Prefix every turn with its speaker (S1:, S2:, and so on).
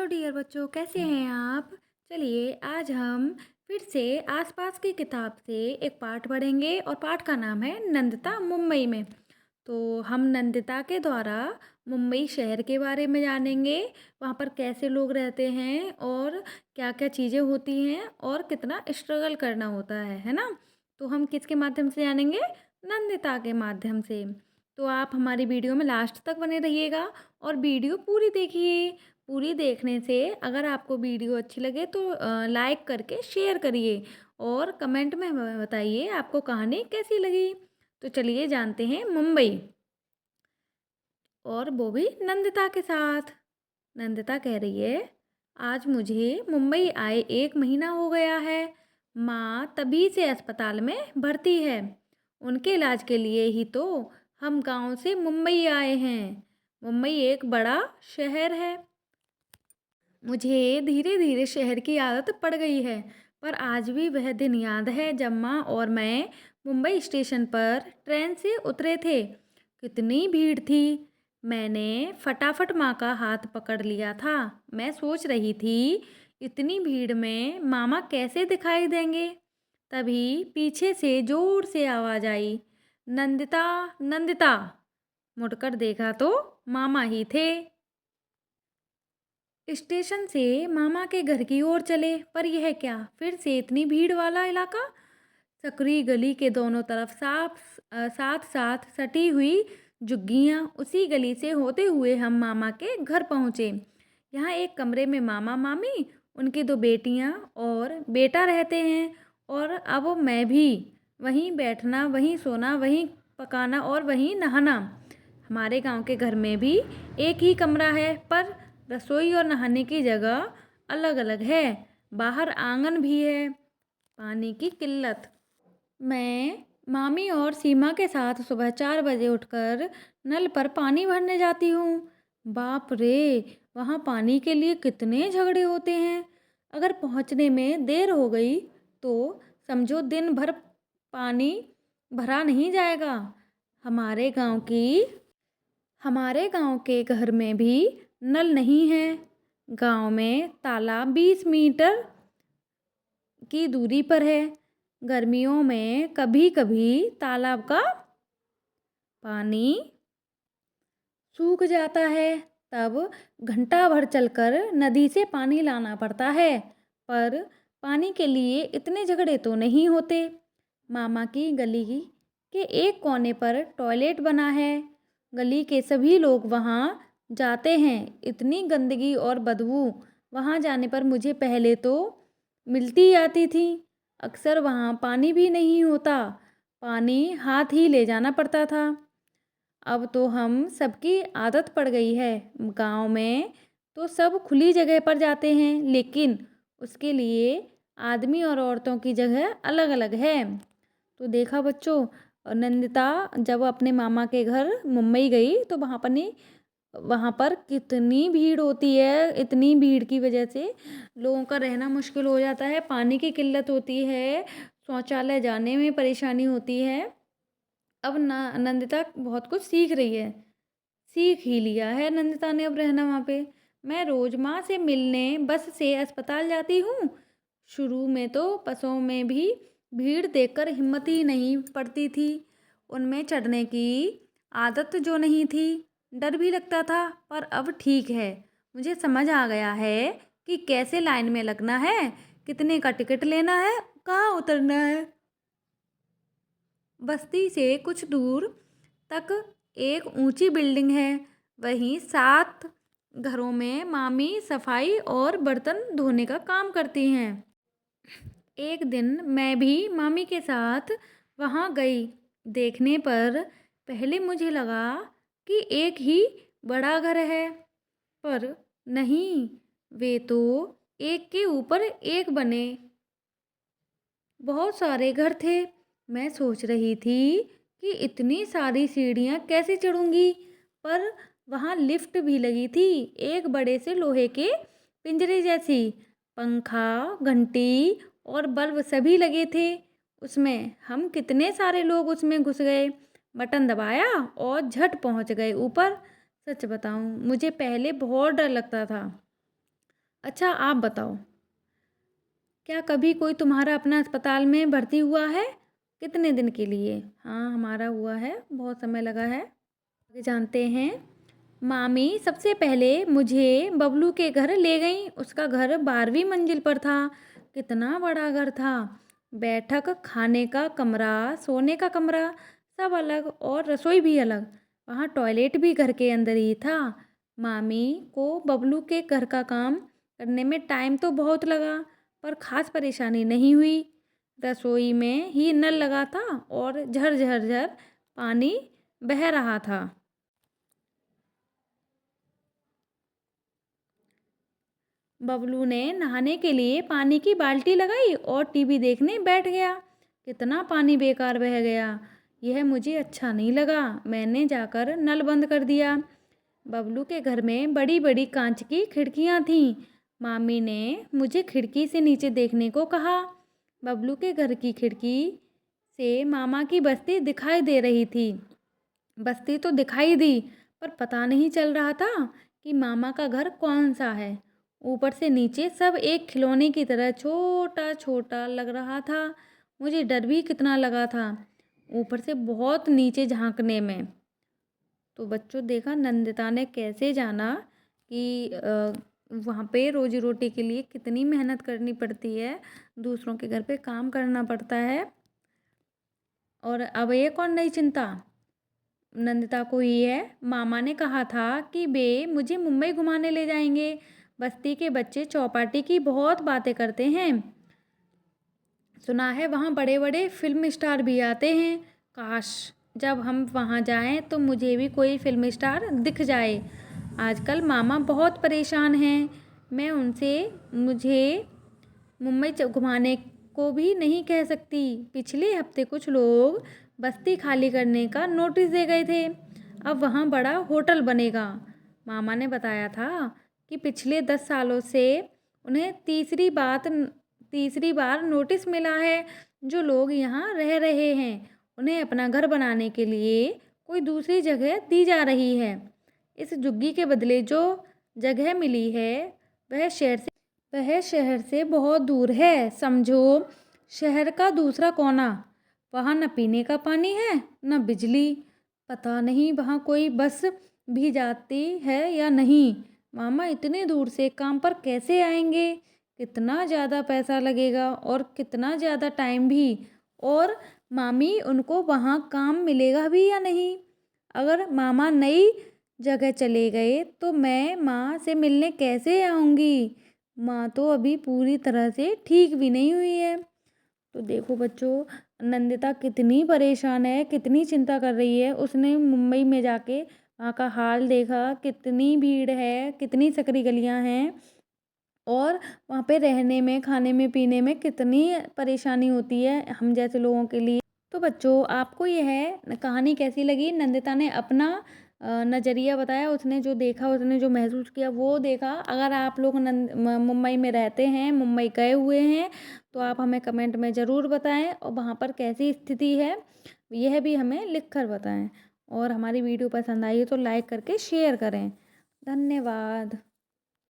S1: Hello dear बच्चों, कैसे हैं आप। चलिए आज हम फिर से आसपास की किताब से एक पाठ पढ़ेंगे और पाठ का नाम है नंदिता मुंबई में। तो हम नंदिता के द्वारा मुंबई शहर के बारे में जानेंगे, वहाँ पर कैसे लोग रहते हैं और क्या क्या चीज़ें होती हैं और कितना स्ट्रगल करना होता है ना। तो हम किसके माध्यम से जानेंगे? नंदिता के माध्यम से। तो आप हमारी वीडियो में लास्ट तक बने रहिएगा और वीडियो पूरी देखिए। पूरी देखने से अगर आपको वीडियो अच्छी लगे तो लाइक करके शेयर करिए और कमेंट में हमें बताइए आपको कहानी कैसी लगी। तो चलिए जानते हैं मुंबई, और वो भी नंदिता के साथ। नंदिता कह रही है, आज मुझे मुंबई आए 1 महीना हो गया है। माँ तभी से अस्पताल में भर्ती है। उनके इलाज के लिए ही तो हम गांव से मुंबई आए हैं। मुंबई एक बड़ा शहर है। मुझे धीरे धीरे शहर की आदत पड़ गई है, पर आज भी वह दिन याद है जब माँ और मैं मुंबई स्टेशन पर ट्रेन से उतरे थे। कितनी भीड़ थी। मैंने फटाफट माँ का हाथ पकड़ लिया था। मैं सोच रही थी इतनी भीड़ में मामा कैसे दिखाई देंगे। तभी पीछे से जोर से आवाज़ आई, नंदिता नंदिता। मुड़कर देखा तो मामा ही थे। स्टेशन से मामा के घर की ओर चले, पर यह क्या, फिर से इतनी भीड़ वाला इलाका। सकरी गली के दोनों तरफ साथ साथ सटी हुई झुग्गियाँ। उसी गली से होते हुए हम मामा के घर पहुँचे। यहाँ एक कमरे में मामा मामी, उनकी 2 बेटियाँ और बेटा रहते हैं। और अब मैं भी। वहीं बैठना, वहीं सोना, वहीं पकाना और वहीं नहाना। हमारे गांव के घर में भी एक ही कमरा है, पर रसोई और नहाने की जगह अलग अलग है। बाहर आंगन भी है। पानी की किल्लत। मैं मामी और सीमा के साथ सुबह 4 बजे उठकर नल पर पानी भरने जाती हूँ। बाप रे, वहाँ पानी के लिए कितने झगड़े होते हैं। अगर पहुँचने में देर हो गई तो समझो दिन भर पानी भरा नहीं जाएगा। हमारे गांव की हमारे गांव के घर में भी नल नहीं है। गांव में तालाब 20 मीटर की दूरी पर है। गर्मियों में कभी कभी तालाब का पानी सूख जाता है। तब घंटा भर चलकर नदी से पानी लाना पड़ता है। पर पानी के लिए इतने झगड़े तो नहीं होते। मामा की गली के एक कोने पर टॉयलेट बना है। गली के सभी लोग वहाँ जाते हैं। इतनी गंदगी और बदबू वहाँ जाने पर मुझे पहले तो मिलती आती थी। अक्सर वहाँ पानी भी नहीं होता। पानी हाथ ही ले जाना पड़ता था। अब तो हम सबकी आदत पड़ गई है। गांव में तो सब खुली जगह पर जाते हैं, लेकिन उसके लिए आदमी और औरतों की जगह अलग अलग है। तो देखा बच्चों, और नंदिता जब अपने मामा के घर मुंबई गई तो वहाँ पर कितनी भीड़ होती है। इतनी भीड़ की वजह से लोगों का रहना मुश्किल हो जाता है। पानी की किल्लत होती है। शौचालय जाने में परेशानी होती है। अब नंदिता बहुत कुछ सीख रही है। सीख ही लिया है नंदिता ने अब रहना वहाँ पे। मैं रोज माँ से मिलने बस से अस्पताल जाती हूँ। शुरू में तो बसों में भी भीड़ देखकर हिम्मत ही नहीं पड़ती थी। उनमें चढ़ने की आदत जो नहीं थी, डर भी लगता था। पर अब ठीक है, मुझे समझ आ गया है कि कैसे लाइन में लगना है, कितने का टिकट लेना है, कहाँ उतरना है। बस्ती से कुछ दूर तक एक ऊंची बिल्डिंग है। वहीं 7 घरों में मामी सफाई और बर्तन धोने का काम करती हैं। एक दिन मैं भी मामी के साथ वहाँ गई। देखने पर पहले मुझे लगा कि एक ही बड़ा घर है, पर नहीं, वे तो एक के ऊपर एक बने बहुत सारे घर थे। मैं सोच रही थी कि इतनी सारी सीढ़ियाँ कैसे चढ़ूंगी, पर वहाँ लिफ्ट भी लगी थी, एक बड़े से लोहे के पिंजरे जैसी। पंखा, घंटी और बल्ब सभी लगे थे उसमें। हम कितने सारे लोग उसमें घुस गए। बटन दबाया और झट पहुँच गए ऊपर। सच बताऊँ, मुझे पहले बहुत डर लगता था। अच्छा आप बताओ, क्या कभी कोई तुम्हारा अपना अस्पताल में भर्ती हुआ है? कितने दिन के लिए? हाँ, हमारा हुआ है, बहुत समय लगा है। आगे जानते हैं। मामी सबसे पहले मुझे बबलू के घर ले गईं। उसका घर 12वीं मंजिल पर था। कितना बड़ा घर था। बैठक, खाने का कमरा, सोने का कमरा सब अलग और रसोई भी अलग। वहाँ टॉयलेट भी घर के अंदर ही था। मामी को बबलू के घर का काम करने में टाइम तो बहुत लगा, पर ख़ास परेशानी नहीं हुई। रसोई में ही नल लगा था और झर झर झर पानी बह रहा था। बबलू ने नहाने के लिए पानी की बाल्टी लगाई और टीवी देखने बैठ गया। कितना पानी बेकार बह गया। यह मुझे अच्छा नहीं लगा। मैंने जाकर नल बंद कर दिया। बबलू के घर में बड़ी बड़ी कांच की खिड़कियां थीं। मामी ने मुझे खिड़की से नीचे देखने को कहा। बबलू के घर की खिड़की से मामा की बस्ती दिखाई दे रही थी। बस्ती तो दिखाई दी, पर पता नहीं चल रहा था कि मामा का घर कौन सा है। ऊपर से नीचे सब एक खिलौने की तरह छोटा छोटा लग रहा था। मुझे डर भी कितना लगा था, ऊपर से बहुत नीचे झांकने में। तो बच्चों देखा नंदिता ने कैसे जाना कि वहाँ पे रोजी रोटी के लिए कितनी मेहनत करनी पड़ती है, दूसरों के घर पे काम करना पड़ता है। और अब एक और नई चिंता नंदिता को ही है। मामा ने कहा था कि वे मुझे मुंबई घुमाने ले जाएंगे। बस्ती के बच्चे चौपाटी की बहुत बातें करते हैं। सुना है वहाँ बड़े बड़े फिल्म स्टार भी आते हैं। काश जब हम वहाँ जाएं तो मुझे भी कोई फिल्म स्टार दिख जाए। आजकल मामा बहुत परेशान हैं। मैं उनसे मुझे मुंबई घुमाने को भी नहीं कह सकती। पिछले हफ्ते कुछ लोग बस्ती खाली करने का नोटिस दे गए थे। अब वहाँ बड़ा होटल बनेगा। मामा ने बताया था कि पिछले 10 सालों से उन्हें तीसरी बार नोटिस मिला है। जो लोग यहाँ रह रहे हैं उन्हें अपना घर बनाने के लिए कोई दूसरी जगह दी जा रही है। इस झुग्गी के बदले जो जगह मिली है वह शहर से बहुत दूर है। समझो शहर का दूसरा कोना। वहाँ न पीने का पानी है न बिजली। पता नहीं वहाँ कोई बस भी जाती है या नहीं। मामा इतने दूर से काम पर कैसे आएंगे? कितना ज़्यादा पैसा लगेगा और कितना ज़्यादा टाइम भी। और मामी उनको वहाँ काम मिलेगा भी या नहीं? अगर मामा नई जगह चले गए तो मैं माँ से मिलने कैसे आऊँगी? माँ तो अभी पूरी तरह से ठीक भी नहीं हुई है। तो देखो बच्चों, नंदिता कितनी परेशान है, कितनी चिंता कर रही है। उसने मुंबई में जाके वहाँ का हाल देखा, कितनी भीड़ है, कितनी सकरी गलियाँ हैं और वहाँ पे रहने में, खाने में, पीने में कितनी परेशानी होती है हम जैसे लोगों के लिए। तो बच्चों आपको यह कहानी कैसी लगी? नंदिता ने अपना नज़रिया बताया। उसने जो देखा, उसने जो महसूस किया वो देखा। अगर आप लोग मुंबई में रहते हैं, मुंबई गए हुए हैं, तो आप हमें कमेंट में ज़रूर बताएं और वहाँ पर कैसी स्थिति है यह भी हमें लिख कर बताएं। और हमारी वीडियो पसंद आई है तो लाइक करके शेयर करें। धन्यवाद।